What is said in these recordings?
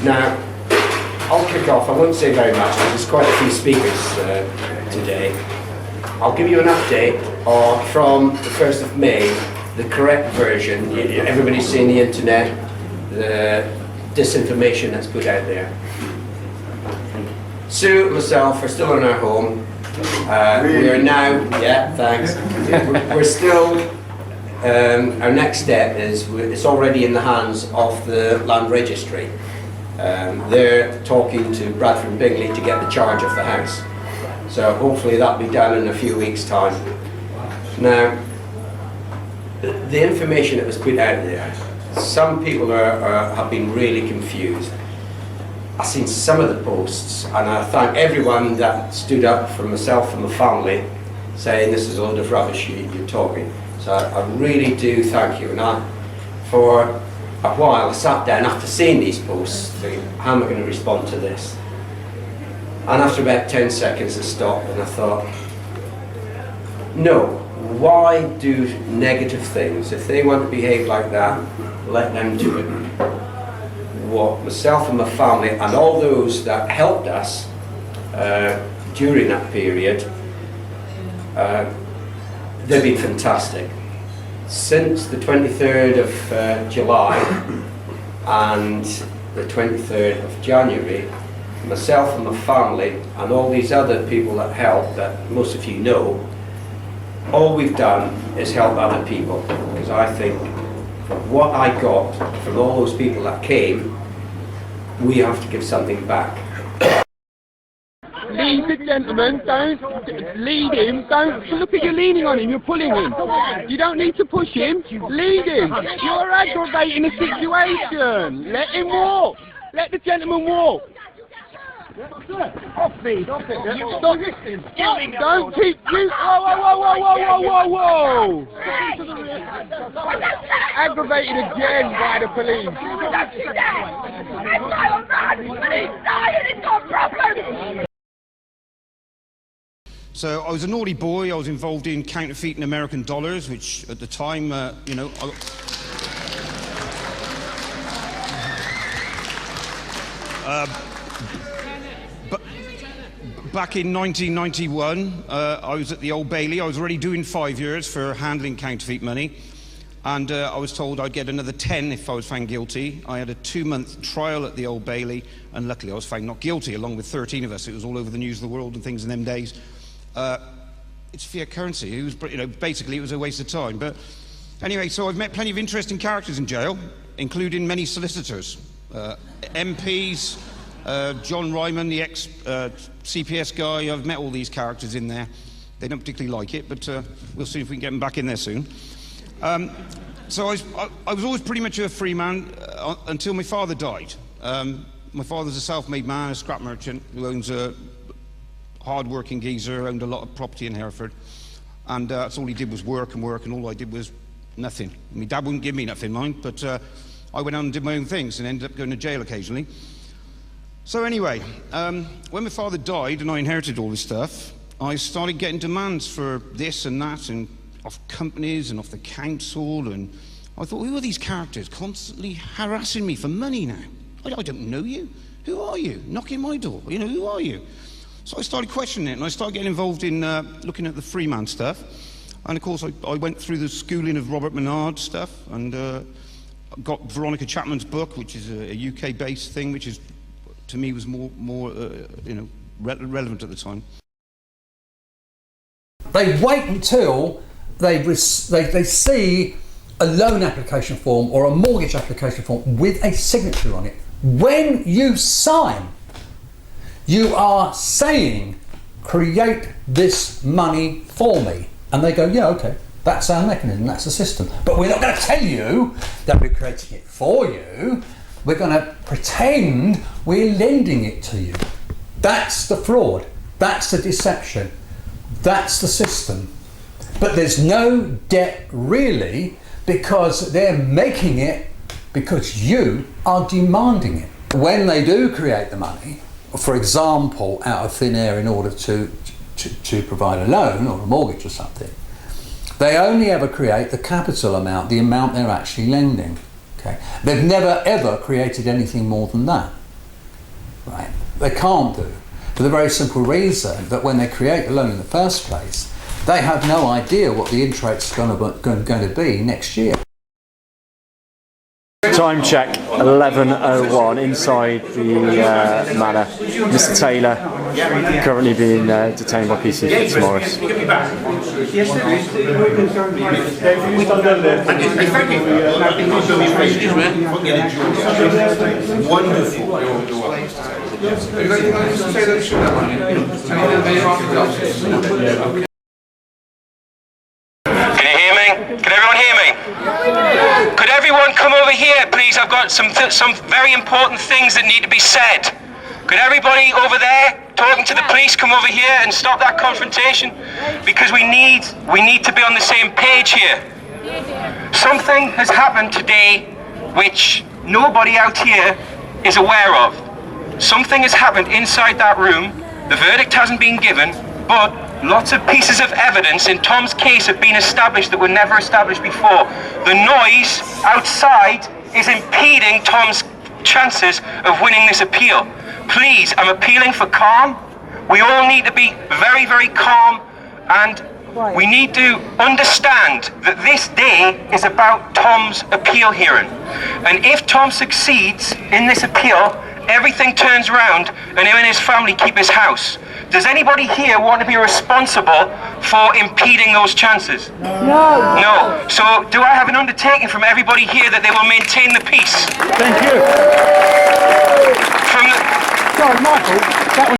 Now, I'll kick off. I won't say very much because there's quite a few speakers today. I'll give you an update from the 1st of May, the correct version. Everybody's seen the internet, the disinformation that's put out there. Sue and myself are still in our home. We are now, yeah, thanks. We're still, our next step is, it's already in the hands of the Land Registry. They're talking to Bradford and Bingley to get the charge of the house. So hopefully that'll be done in a few weeks' time. Now, the information that was put out there, some people have been really confused. I've seen some of the posts, and I thank everyone that stood up for myself and my family, saying this is a load of rubbish you're talking. So I really do thank you. And for a while I sat down after seeing these posts, thinking, how am I going to respond to this? And after about 10 seconds I stopped and I thought, no, why do negative things? If they want to behave like that, let them do it. What myself and my family and all those that helped us during that period, they've been fantastic. Since the 23rd of July and the 23rd of January, myself and my family and all these other people that helped, that most of you know, all we've done is help other people, because I think what I got from all those people that came, we have to give something back. Lead the gentleman, don't lead him, don't look at you leaning on him, you're pulling him. You don't need to push him, lead him. You're aggravating the situation. Let him walk. Let the gentleman walk. Off me, off it. Stop. Don't keep you. Whoa. Aggravated again by the police. So I was a naughty boy. I was involved in counterfeiting American dollars, which at the time, back in 1991, I was at the Old Bailey. I was already doing 5 years for handling counterfeit money, and I was told I'd get another 10 if I was found guilty. I had a 2-month trial at the Old Bailey, and luckily I was found not guilty, along with 13 of us. It was all over the news of the world and things in them days. It's fiat currency. It was, basically it was a waste of time. But anyway, so I've met plenty of interesting characters in jail, including many solicitors, MPs, John Ryman, the ex-CPS guy. I've met all these characters in there. They don't particularly like it, but we'll see if we can get them back in there soon. So I was always pretty much a free man until my father died. My father's a self-made man, a scrap merchant who owns a hard-working geezer, owned a lot of property in Hereford, and that's all he did was work, and all I did was nothing. My dad wouldn't give me nothing, mind, but I went out and did my own things and ended up going to jail occasionally. So anyway, when my father died and I inherited all this stuff, I started getting demands for this and that, and off companies and off the council, and I thought, who are these characters constantly harassing me for money now? I don't know you. Who are you? Knocking my door. Who are you? So I started questioning it, and I started getting involved in looking at the free man stuff. And of course, I went through the schooling of Robert Menard stuff, and got Veronica Chapman's book, which is a UK-based thing, which is, to me, was more relevant at the time. They wait until they see a loan application form or a mortgage application form with a signature on it. When you sign, you are saying, create this money for me. And they go, yeah, okay, that's our mechanism, that's the system. But we're not going to tell you that we're creating it for you. We're going to pretend we're lending it to you. That's the fraud. That's the deception. That's the system. But there's no debt really, because they're making it because you are demanding it. When they do create the money, for example, out of thin air in order to provide a loan or a mortgage or something, they only ever create the capital amount, the amount they're actually lending. Okay? They've never ever created anything more than that. right? They can't do, for the very simple reason that when they create the loan in the first place, they have no idea what the interest is going to be next year. Time check, 11:01 inside the manor. Mr. Taylor currently being detained by PC Fitzmaurice. Can everyone hear me? Could everyone come over here, please? I've got some very important things that need to be said. Could everybody over there talking to the police come over here and stop that confrontation? Because we need to be on the same page here. Something has happened today which nobody out here is aware of. Something has happened inside that room. The verdict hasn't been given, but lots of pieces of evidence in Tom's case have been established that were never established before. The noise outside is impeding Tom's chances of winning this appeal. Please, I'm appealing for calm. We all need to be very, very calm, and we need to understand that this day is about Tom's appeal hearing. And if Tom succeeds in this appeal, everything turns around and him and his family keep his house. Does anybody here want to be responsible for impeding those chances? No. No. So do I have an undertaking from everybody here that they will maintain the peace? Thank you. From the... Sorry, Michael, that was...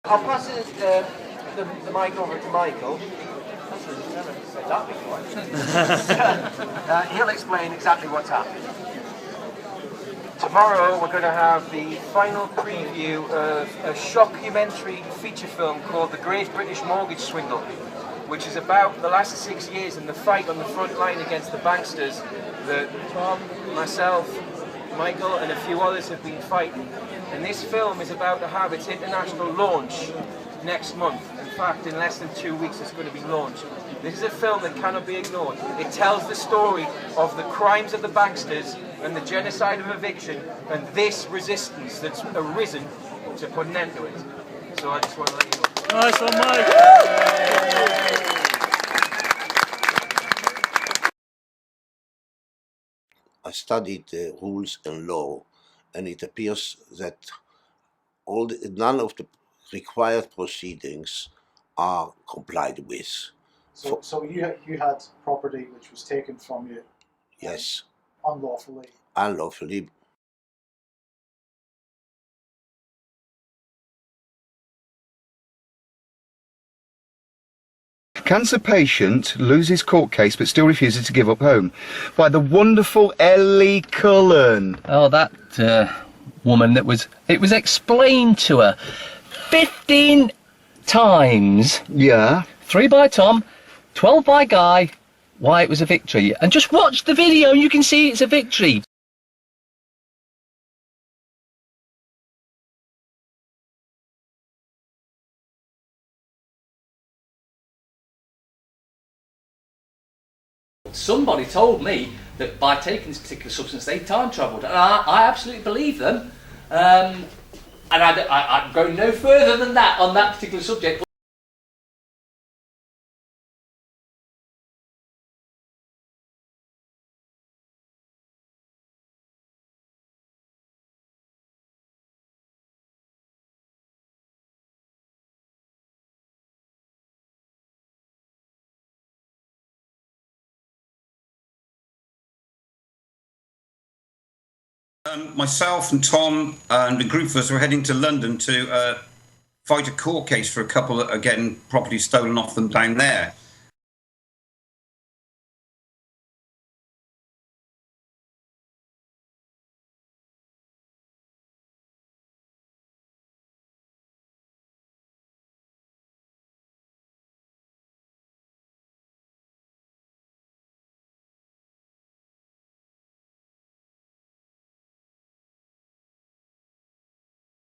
I'll pass the mic over to Michael. Never said that before. He'll explain exactly what's happening. Tomorrow we're going to have the final preview of a shockumentary feature film called The Great British Mortgage Swindle, which is about the last 6 years and the fight on the front line against the banksters that Tom, myself, Michael and a few others have been fighting. And this film is about to have its international launch next month. In fact, in less than 2 weeks it's going to be launched. This is a film that cannot be ignored. It tells the story of the crimes of the banksters and the genocide of eviction and this resistance that's arisen to put an end to it. So I just want to let you know. Nice one, Mike. I studied rules and law, and it appears that none of the required proceedings are complied with. So you had property which was taken from you? Yes. Unlawfully? Unlawfully. Cancer patient loses court case but still refuses to give up home, by the wonderful Ellie Cullen. Oh, that woman it was explained to her 15 times. Yeah. 3 by Tom, 12 by Guy, why it was a victory. And just watch the video and you can see it's a victory. Somebody told me that by taking this particular substance they time travelled, and I absolutely believe them. And I'm going no further than that on that particular subject. Myself and Tom and a group of us were heading to London to fight a court case for a couple that are getting property stolen off them down there.